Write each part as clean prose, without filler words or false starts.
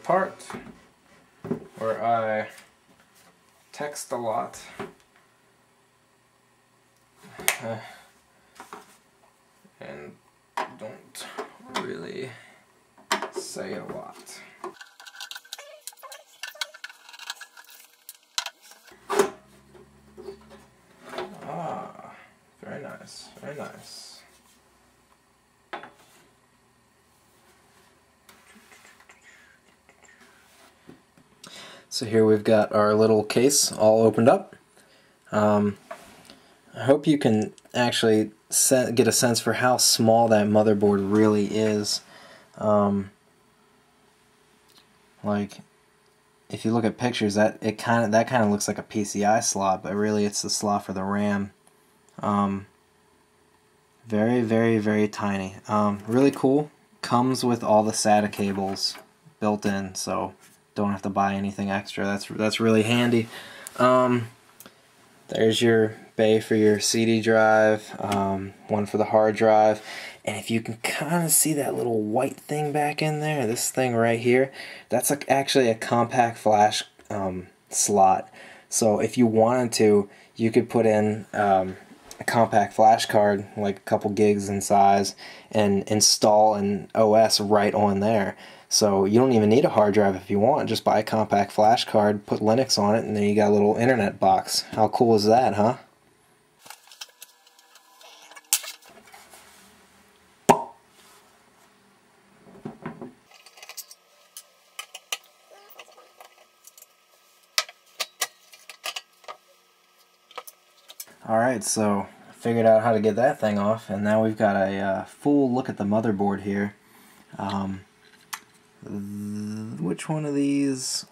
part where I text a lot. And don't really say a lot. Ah, very nice, very nice. So here we've got our little case all opened up. I hope you can actually get a sense for how small that motherboard really is. Like, if you look at pictures, that kind of looks like a PCI slot, but really it's the slot for the RAM. Very, very, very tiny. Really cool. Comes with all the SATA cables built in, so don't have to buy anything extra. That's really handy. There's your bay for your CD drive, one for the hard drive, and if you can kind of see that little white thing back in there, this thing right here, that's actually a compact flash slot. So if you wanted to, you could put in a compact flash card, like a couple gigs in size, and install an OS right on there. So you don't even need a hard drive if you want. Just buy a compact flash card, put Linux on it, and then you got a little internet box. How cool is that, huh? Alright, so I figured out how to get that thing off, and now we've got a full look at the motherboard here. Which one of these?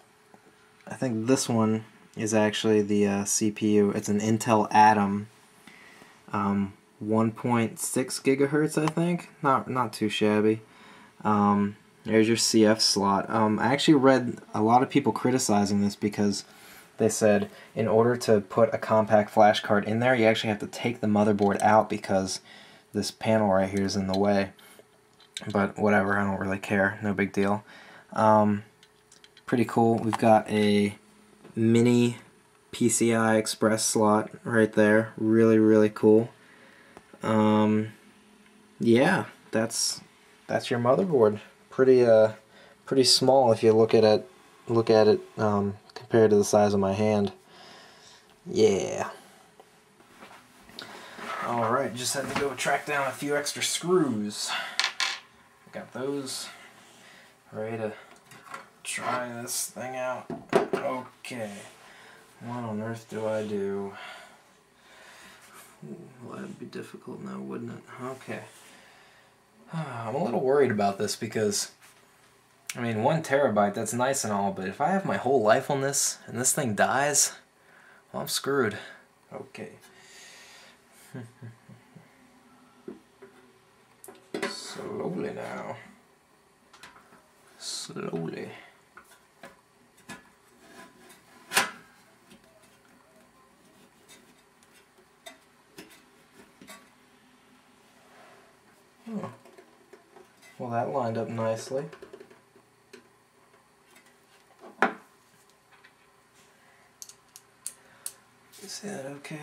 I think this one is actually the CPU. It's an Intel Atom, 1.6 gigahertz, I think. Not too shabby. There's your CF slot. I actually read a lot of people criticizing this because they said in order to put a compact flash card in there, you actually have to take the motherboard out because this panel right here is in the way. But whatever, I don't really care. No big deal. Pretty cool. We've got a mini PCI Express slot right there. Really, really cool. Yeah, that's your motherboard. Pretty small if you look at it compared to the size of my hand. Yeah. Alright, just had to go track down a few extra screws. Got those ready to try this thing out. Okay. What on earth do I do? Well, that'd be difficult now, wouldn't it? Okay. I'm a little worried about this because, I mean, 1 terabyte, that's nice and all, but if I have my whole life on this and this thing dies, well, I'm screwed. Okay. Slowly now. Slowly. Oh. Well, that lined up nicely. Is that okay?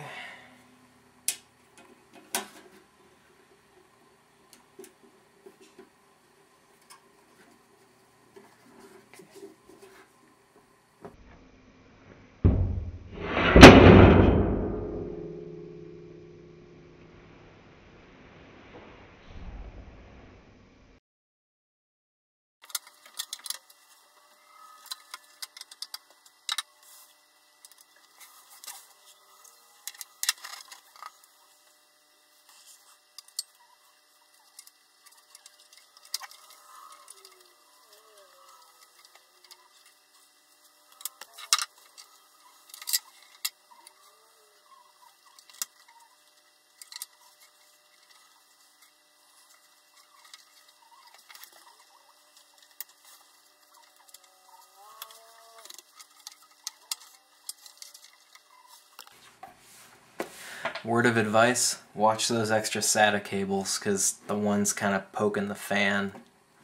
Word of advice, watch those extra SATA cables because the one's kind of poking the fan.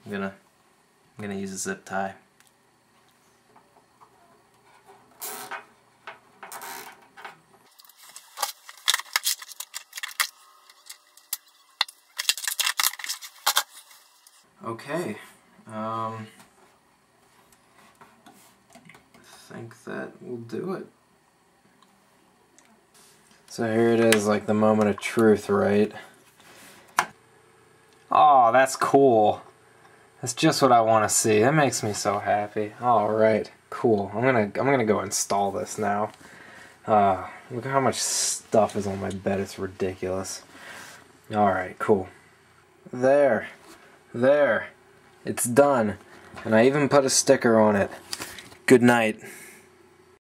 I'm gonna use a zip tie. Okay. I think that will do it. So here it is, like the moment of truth, right? Oh, that's cool. That's just what I want to see. That makes me so happy. All right, cool. I'm gonna go install this now. Look at how much stuff is on my bed. It's ridiculous. All right, cool. There. It's done. And I even put a sticker on it. Good night.